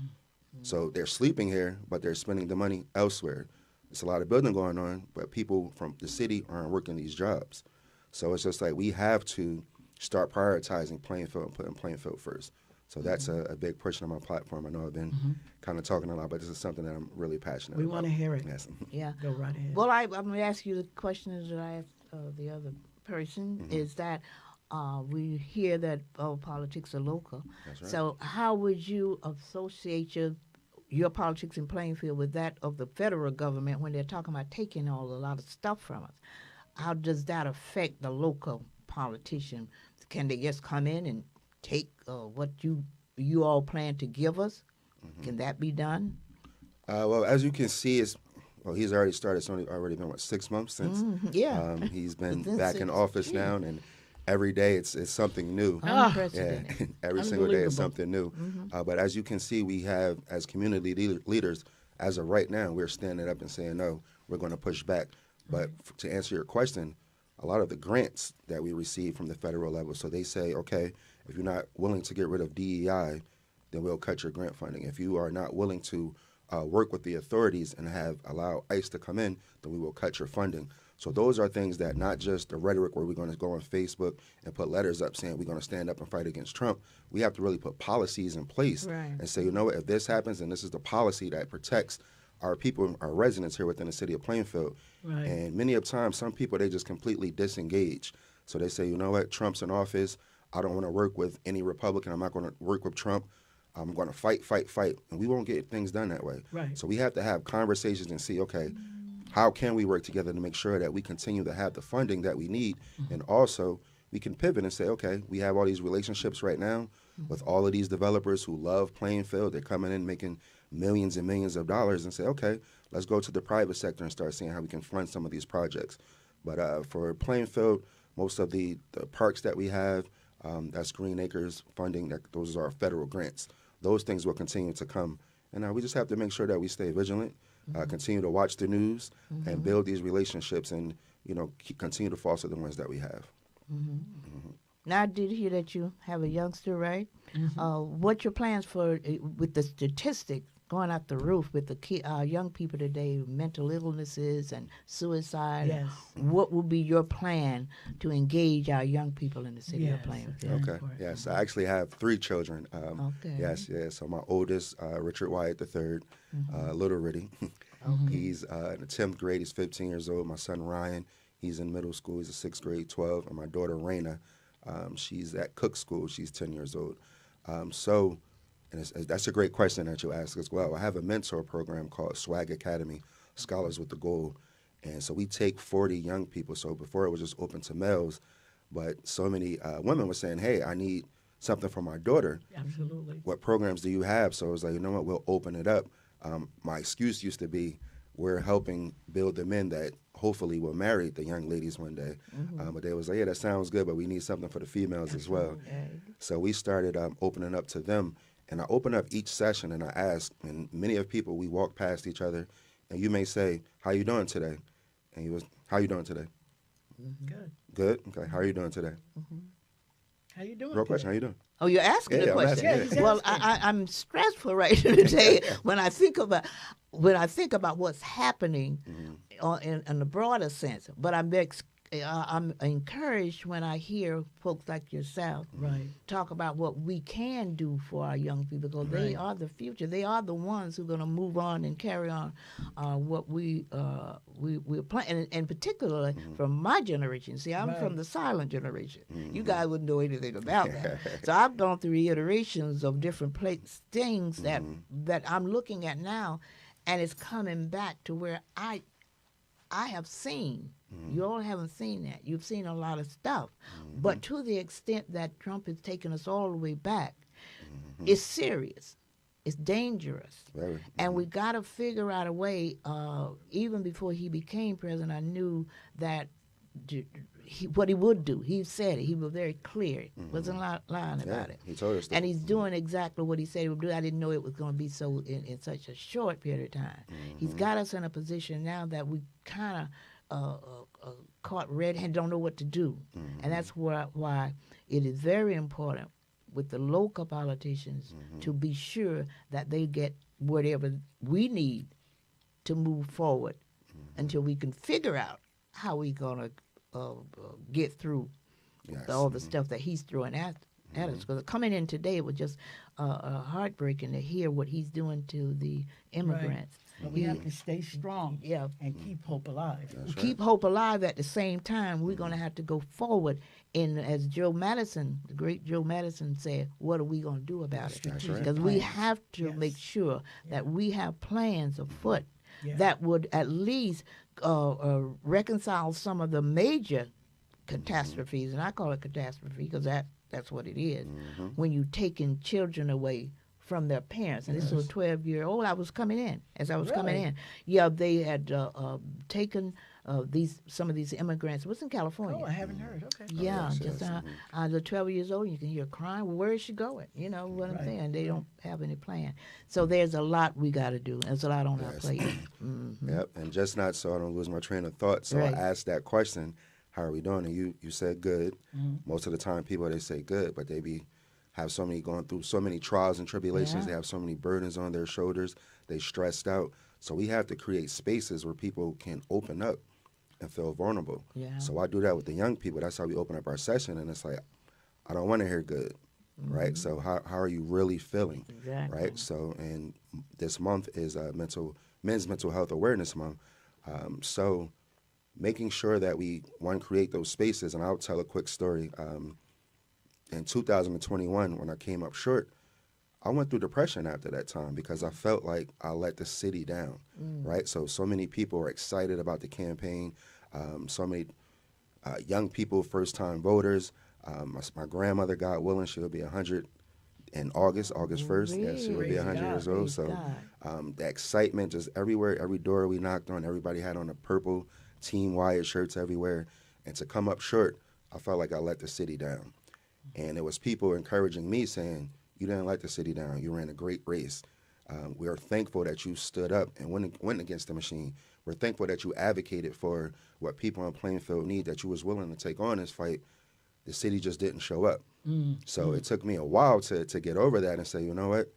So they're sleeping here, but they're spending the money elsewhere. It's a lot of building going on, but people from the city aren't working these jobs. So it's just like we have to start prioritizing Plainfield and putting Plainfield first. So that's a big portion of my platform. I know I've been kind of talking a lot, but this is something that I'm really passionate We about. want to hear it. Yes. Yeah. Go right ahead. Well, I'm going to ask you the questions that I asked the other person. Is that we hear that politics are local. That's right. So how would you associate your politics in Plainfield with that of the federal government when they're talking about taking a lot of stuff from us? How does that affect the local politician? Can they just come in and take what you all plan to give us? Can that be done? Well, as you can see, he's already started. It's already been, 6 months since Yeah. he's been Within back in 6 office now, and every day it's something new. Unprecedented. Yeah, every single day is Unbelievable. something new. But as you can see, we have, as community leaders, as of right now, we're standing up and saying, no, we're going to push back. But to answer your question, a lot of the grants that we receive from the federal level, so they say, okay, if you're not willing to get rid of DEI, then we'll cut your grant funding. If you are not willing to work with the authorities and allow ICE to come in, then we will cut your funding. So those are things that not just the rhetoric where we're going to go on Facebook and put letters up saying we're going to stand up and fight against Trump. We have to really put policies in place and say, you know what, if this happens, and this is the policy that protects our people, our residents here within the city of Plainfield. Right. And many of times, some people, they just completely disengage. So they say, you know what, Trump's in office. I don't want to work with any Republican. I'm not going to work with Trump. I'm going to fight. And we won't get things done that way. Right. So we have to have conversations and see, okay, how can we work together to make sure that we continue to have the funding that we need? And also, we can pivot and say, okay, we have all these relationships right now with all of these developers who love Plainfield. They're coming in making millions and millions of dollars, and say, okay, let's go to the private sector and start seeing how we can fund some of these projects. But for Plainfield, most of the parks that we have, that's Green Acres funding, those are our federal grants. Those things will continue to come. And we just have to make sure that we stay vigilant, continue to watch the news, and build these relationships, and continue to foster the ones that we have. Now, I did hear that you have a youngster, right? What's your plans for with the statistics going out the roof with the young people today, mental illnesses and suicide? Yes. What will be your plan to engage our young people in the city of Yes. Plainfield? Okay. important. Yes, I actually have 3 children. Okay. Yes. So my oldest, Richard Wyatt III, Little Ritty. He's in the 10th grade. He's 15 years old. My son Ryan, he's in middle school. He's in 6th grade, 12. And my daughter Raina, she's at Cook School. She's 10 years old. And that's a great question that you ask as well. I have a mentor program called Swag Academy, Scholars with the Goal. And so we take 40 young people. So before it was just open to males, but so many women were saying, hey, I need something for my daughter. Absolutely. What programs do you have? So I was like, you know what, we'll open it up. My excuse used to be, we're helping build the men that hopefully will marry the young ladies one day. But they was like, yeah, that sounds good, but we need something for the females as well. Okay. So we started opening up to them. And I open up each session and I ask, and many of people, we walk past each other, and you may say, how you doing today? And he was, how you doing today? Good. Good? Okay, how are you doing today? How you doing? Real question, today? how you doing? Oh, you're asking Yeah, the I'm question. asking, yeah. Well, asking. I'm stressful right now today when I think about what's happening in the broader sense. But I'm encouraged when I hear folks like yourself Right. talk about what we can do for our young people, because they Right. are the future. They are the ones who are going to move on and carry on what we're planning, and particularly from my generation. See, I'm from Right. the silent generation. You guys wouldn't know anything about that. So I've gone through iterations of different things that I'm looking at now, and it's coming back to where I have seen. You all haven't seen that. You've seen a lot of stuff. But to the extent that Trump has taken us all the way back, it's serious. It's dangerous. Very. And we got to figure out a way, even before he became president, I knew that what he would do. He said it. He was very clear. Wasn't lying about it. He told us that. And he's doing exactly what he said he would do. I didn't know it was going to be so in such a short period of time. He's got us in a position now that we kind of caught red-handed, don't know what to do. And that's why it is very important with the local politicians to be sure that they get whatever we need to move forward until we can figure out how we're going to get through all the stuff that he's throwing at us. Because coming in today, it was just heartbreaking to hear what he's doing to the immigrants. But we have to stay strong Yeah. and keep hope alive. Keep hope alive. At the same time, we're going to have to go forward. And as Joe Madison, the great Joe Madison said, what are we going to do about it? That's right. Because we Plans. have to Yes. make sure that we have plans afoot Yeah. that would at least reconcile some of the major catastrophes, and I call it catastrophe because that's what it is, when you're taking children away from their parents. And this was a 12-year-old. I was coming in. As I was coming Really? in, yeah, they had taken some of these immigrants. It was in California. Oh, I haven't heard. Okay. Yeah, yes, just yes, they're 12 years old. You can hear crying. Well, where is she going? You know what I'm Right. saying? They don't have any plan. So there's a lot we got to do. There's a lot on our Yes. plate. Yep, and just not so I don't lose my train of thought. So Right. I asked that question, how are we doing? And you said good. Most of the time people, they say good, but they have so many going through so many trials and tribulations. Yeah. They have so many burdens on their shoulders. They stressed out. So we have to create spaces where people can open up and feel vulnerable. Yeah. So I do that with the young people. That's how we open up our session. And it's like, I don't want to hear good, right? So how are you really feeling, Exactly. right? So, and this month is Men's Mental Health Awareness Month. So making sure that we, one, create those spaces. And I'll tell a quick story. In 2021, when I came up short, I went through depression after that time because I felt like I let the city down, right? So many people were excited about the campaign. So many young people, first-time voters. My grandmother, God willing, she'll be 100 in August 1st. Yes, she'll be Praise 100 God, years old. praise So God. the excitement just everywhere, every door we knocked on, everybody had on a purple Team Wyatt shirts everywhere. And to come up short, I felt like I let the city down. And it was people encouraging me saying, you didn't let the city down. You ran a great race. We are thankful that you stood up and went against the machine. We're thankful that you advocated for what people in Plainfield need, that you was willing to take on this fight. The city just didn't show up. So it took me a while to get over that and say, you know what?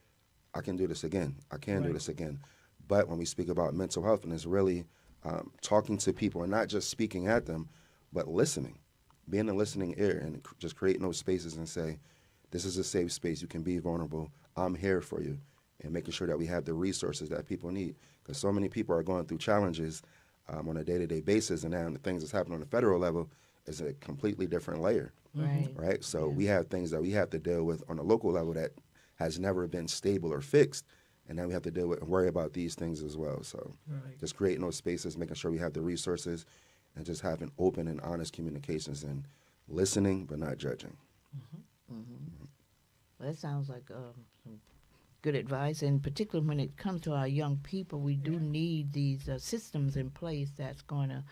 I can do this again. I can do this again. But when we speak about mental health, and it's really talking to people and not just speaking at them, but listening, being a listening ear and just creating those spaces and say, this is a safe space. You can be vulnerable. I'm here for you. And making sure that we have the resources that people need. Because so many people are going through challenges on a day-to-day basis. And now the things that's happening on the federal level is a completely different layer. Right. Right? So we have things that we have to deal with on a local level that has never been stable or fixed. And now we have to deal with and worry about these things as well. So just creating those spaces, making sure we have the resources, and just having open and honest communications and listening but not judging. Well, that sounds like some good advice, and particularly when it comes to our young people, we do need these systems in place that's going to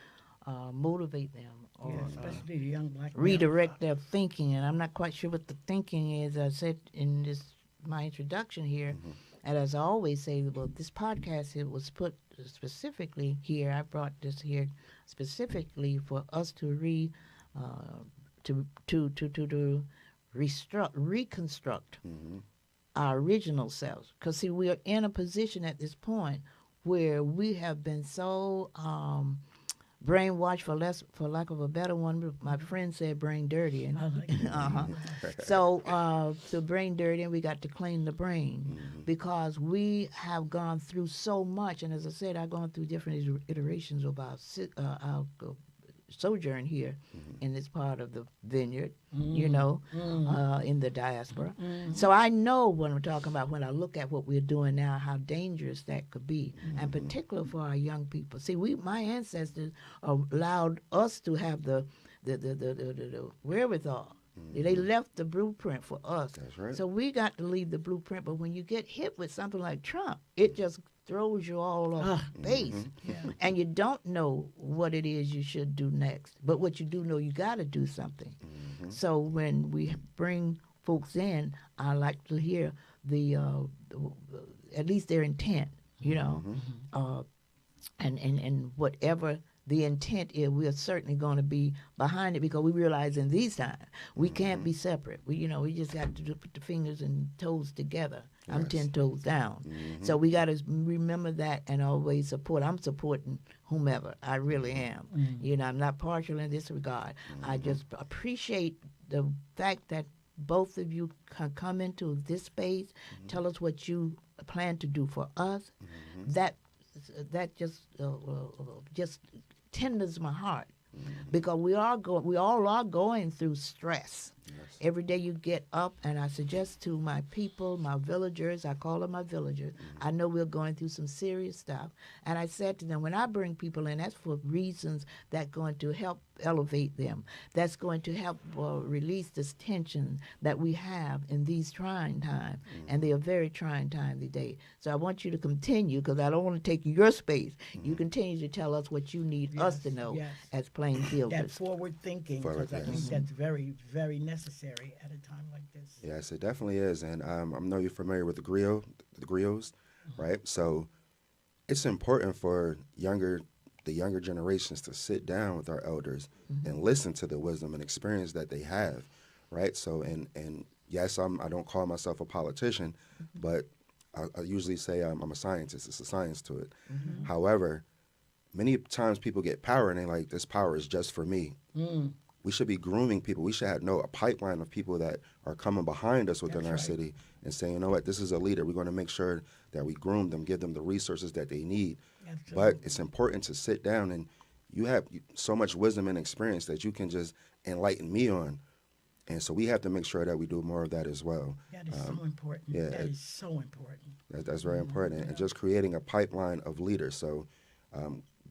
motivate them or Especially the young black males. redirect their thinking. And I'm not quite sure what the thinking is. I said in this my introduction here. And as I always say, well, this podcast it was put specifically here. I brought this here specifically for us to reconstruct our original selves. Because see, we are in a position at this point where we have been so brainwashed, for lack of a better one. My friend said brain dirty, and so brain dirty, and we got to clean the brain because we have gone through so much. And as I said, I've gone through different iterations of our sojourn here in this part of the vineyard, in the diaspora. So I know what I'm talking about when I look at what we're doing now, how dangerous that could be, and particularly for our young people. See, my ancestors allowed us to have the wherewithal. They left the blueprint for us. That's right. So we got to leave the blueprint. But when you get hit with something like Trump, it just throws you all off base. And you don't know what it is you should do next. But what you do know, you got to do something. So when we bring folks in, I like to hear the at least their intent, and whatever the intent is, we are certainly going to be behind it because we realize in these times we can't be separate. We just have to put the fingers and toes together. I'm 10 toes down. So we got to remember that and always support. I'm supporting whomever. I really am. I'm not partial in this regard. I just appreciate the fact that both of you can come into this space, tell us what you plan to do for us. That just tenders my heart because we all are going through stress. Every day you get up, and I suggest to my people, my villagers, I call them my villagers, I know we're going through some serious stuff. And I said to them, when I bring people in, that's for reasons that's going to help elevate them. That's going to help release this tension that we have in these trying times. And they are very trying times today. So I want you to continue, because I don't want to take your space. You continue to tell us what you need us to know as Plainfielders. That forward thinking, because I think that's very, very necessary at a time like this. Yes, it definitely is. And I know you're familiar with the griots, right? So it's important for the younger generations to sit down with our elders and listen to the wisdom and experience that they have, right? So, and yes, I don't call myself a politician, but I usually say I'm a scientist. It's a science to it. However, many times people get power and they're like, this power is just for me. We should be grooming people. We should have a pipeline of people that are coming behind us within our city and saying, you know what, this is a leader. We're going to make sure that we groom them, give them the resources that they need. Absolutely. But it's important to sit down, and you have so much wisdom and experience that you can just enlighten me on. And so we have to make sure that we do more of that as well. That is so important. Yeah, that is so important. That's very important. And just creating a pipeline of leaders. So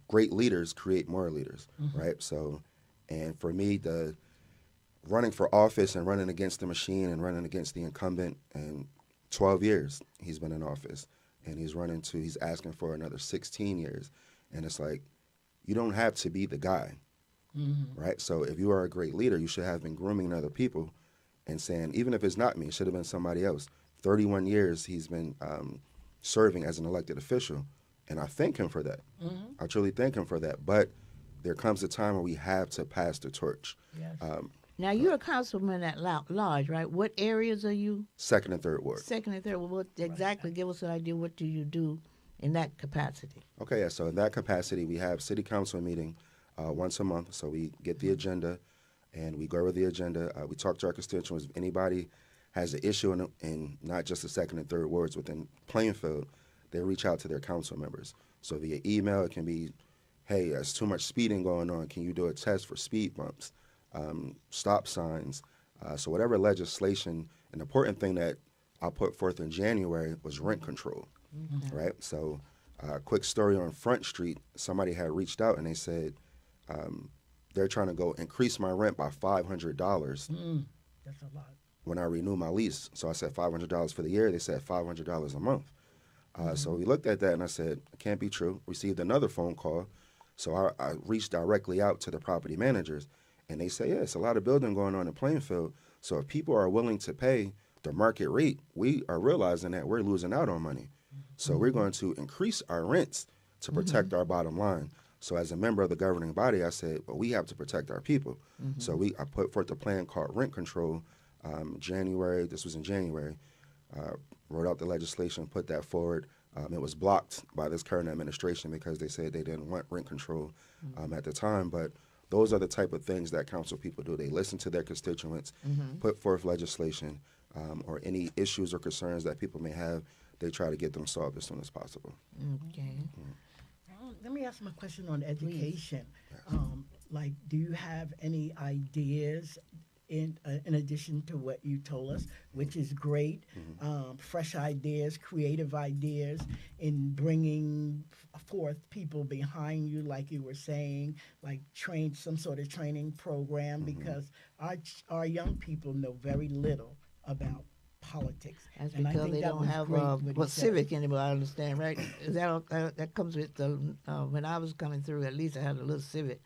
great leaders create more leaders, right? So, and for me, the running for office and running against the machine and running against the incumbent, and 12 years he's been in office, and he's asking for another 16 years. And it's like, you don't have to be the guy, right? So if you are a great leader, you should have been grooming other people and saying, even if it's not me, it should have been somebody else. 31 years he's been serving as an elected official, and I thank him for that. I truly thank him for that. But there comes a time where we have to pass the torch. Yes. Now, you're a councilman at large, right? What areas are you? Second and third ward. Second and third. Well, what exactly? Give us an idea. What do you do in that capacity? Okay, yeah. So in that capacity, we have city council meeting once a month. So we get the agenda, and we go over the agenda. We talk to our constituents. If anybody has an issue in not just the second and third wards within Plainfield, they reach out to their council members. So via email, it can be, hey, there's too much speeding going on. Can you do a test for speed bumps, stop signs? So whatever legislation, an important thing that I put forth in January was rent control, right? So quick story on Front Street, somebody had reached out and they said they're trying to go increase my rent by $500. That's a lot. When I renew my lease. So I said $500 for the year. They said $500 a month. So we looked at that and I said, it can't be true. Received another phone call. So I reached directly out to the property managers, and they say, yeah, it's a lot of building going on in Plainfield. So if people are willing to pay the market rate, we are realizing that we're losing out on money. So we're going to increase our rents to protect our bottom line. So as a member of the governing body, I said, well, we have to protect our people. So I put forth a plan called rent control. January, this was in January, wrote out the legislation, put that forward. It was blocked by this current administration because they said they didn't want rent control at the time. But those are the type of things that council people do. They listen to their constituents, put forth legislation, or any issues or concerns that people may have. They try to get them solved as soon as possible. Okay. Let me ask my question on education. Like, do you have any ideas in addition to what you told us, which is great, fresh ideas, creative ideas in bringing forth people behind you, like you were saying, like train some sort of training program, because our young people know very little about politics. That's And I because think they that don't was have great what he said. civic anymore. I understand, right? That comes with the when I was coming through. At least I had a little civic.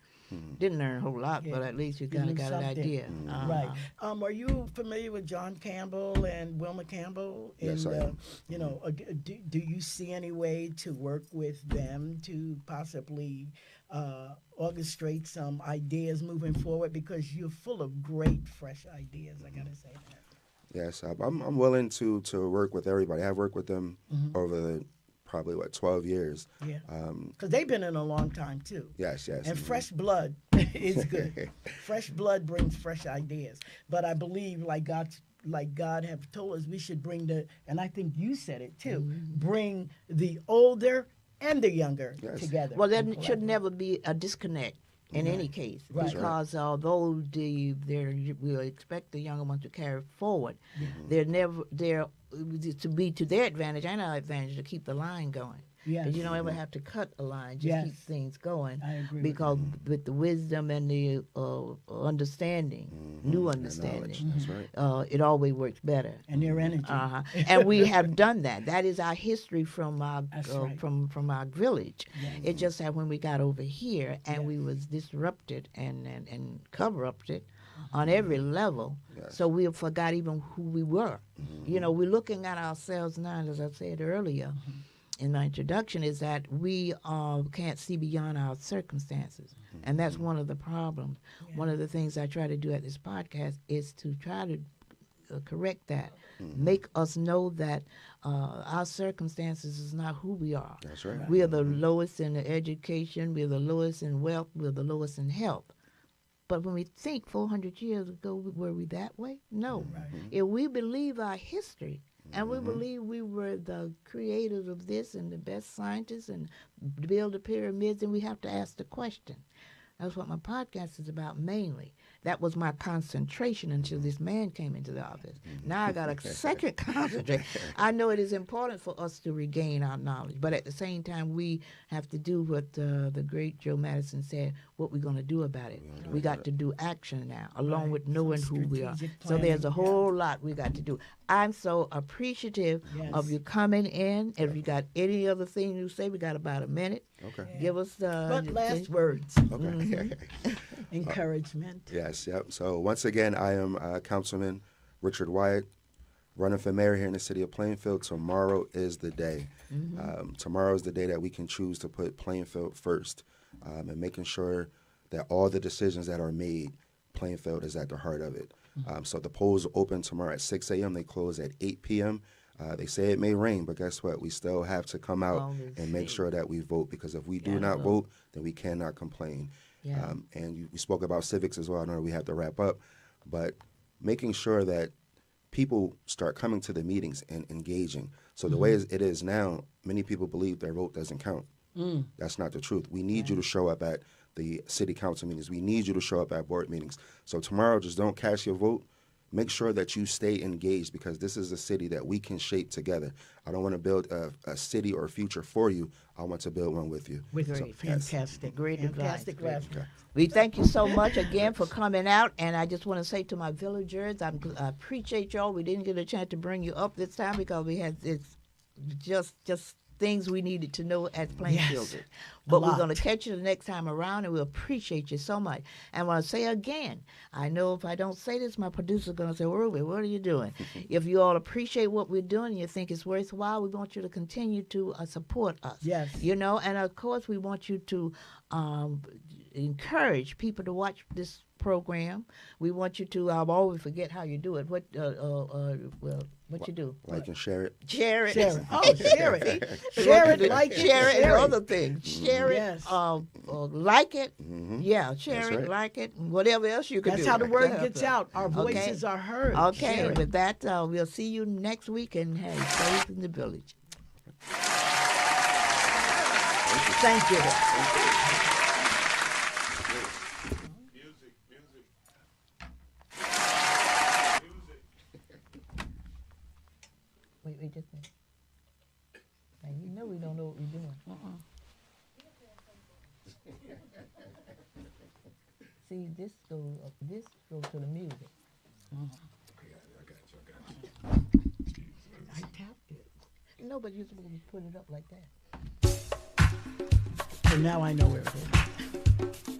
Didn't learn a whole lot, but Yeah. at least you You kind knew of got an something. idea. Right. Are you familiar with John Campbell and Wilma Campbell? Yes, I am. You know, do you see any way to work with them to possibly orchestrate some ideas moving forward? Because you're full of great, fresh ideas. I gotta say that. Yes, I'm willing to work with everybody. I've worked with them over the probably 12 years. Yeah. Because they've been in a long time too. Yes. And fresh blood is good. Fresh blood brings fresh ideas. But I believe, like God have told us, we should bring and I think you said it too, bring the older and the younger together. Well, there and should collaborate. never be a disconnect in any case, Right. because although we'll expect the younger ones to carry forward, they're to be to their advantage and our advantage to keep the line going. Yes. Because you don't ever have to cut a line, just Yes. keep things going. I agree with Because with the wisdom and the understanding, new And understanding, knowledge. That's right. it always works better. And their energy. And we have done that. That is our history from our That's right. from our village. Yes. It just that when we got over here and Yes. we was disrupted and corrupted on every level, Yes. so we forgot even who we were. You know, we're looking at ourselves now, as I said earlier in my introduction, is that we can't see beyond our circumstances. And that's one of the problems. Yeah. One of the things I try to do at this podcast is to try to correct that, make us know that our circumstances is not who we are. That's right. We are the lowest in education, we're the lowest in wealth, we're the lowest in health. But when we think 400 years ago, were we that way? No. If we believe our history, and we believe we were the creators of this and the best scientists and build the pyramids, then we have to ask the question. That's what my podcast is about mainly. That was my concentration until this man came into the office. Now I got a second concentration. I know it is important for us to regain our knowledge, but at the same time, we have to do what the great Joe Madison said, what we're going to do about it. We got to do action now, along Right. with knowing Some who we are. strategic So there's a planning, whole lot we got to do. I'm so appreciative of Yes. you coming in. If you got any other thing you say, we got about a minute. Okay. Give us But the last words, Okay. encouragement. Yes. Yep. So once again, I am Councilman Richard Wyatt, running for mayor here in the city of Plainfield. Tomorrow is the day. Tomorrow is the day that we can choose to put Plainfield first, and making sure that all the decisions that are made, Plainfield is at the heart of it. So the polls open tomorrow at 6 a.m. They close at 8 p.m. They say it may rain, but guess what? We still have to come out Always and make say. sure that we vote, because if we do Gotta not vote. vote, then we cannot complain. Yeah. We spoke about civics as well. I know we have to wrap up, but making sure that people start coming to the meetings and engaging. So the way it is now, many people believe their vote doesn't count. That's not the truth. We need you to show up at the city council meetings. We need you to show up at board meetings. So tomorrow, just don't cast your vote. Make sure that you stay engaged, because this is a city that we can shape together. I don't want to build a city or a future for you. I want to build one with you. Great, fantastic, Great advice. fantastic Great last advice. We thank you so much again for coming out, and I just want to say to my villagers, I appreciate y'all. We didn't get a chance to bring you up this time because we had it's just things we needed to know as Plainfielders. Yes, But we're lot. going to catch you the next time around, and we appreciate you so much. And I want to say again, I know if I don't say this, my producer's going to say, Ruby, what are you doing? If you all appreciate what we're doing and you think it's worthwhile, we want you to continue to support us. Yes. You know, and of course, we want you to encourage people to watch this program. We want you to, I always forget how you do it. What you do? Like and share it. Share it. Share it. Oh, share it. We Share want you it, to like it, share it, and share it. other things. Share Yes. it, like it. Yeah, share That's it, right. like it, and whatever else you can That's do. how the word Yeah. gets out. Our Okay. voices are heard. Okay, Share and it. with that, we'll see you next week, and hey, faith in the village. Thank you. Wait just a minute. Now, you know we don't know what we're doing. See, this goes to the music. I tapped it. No, but you're supposed to put it up like that. So now I know where it is.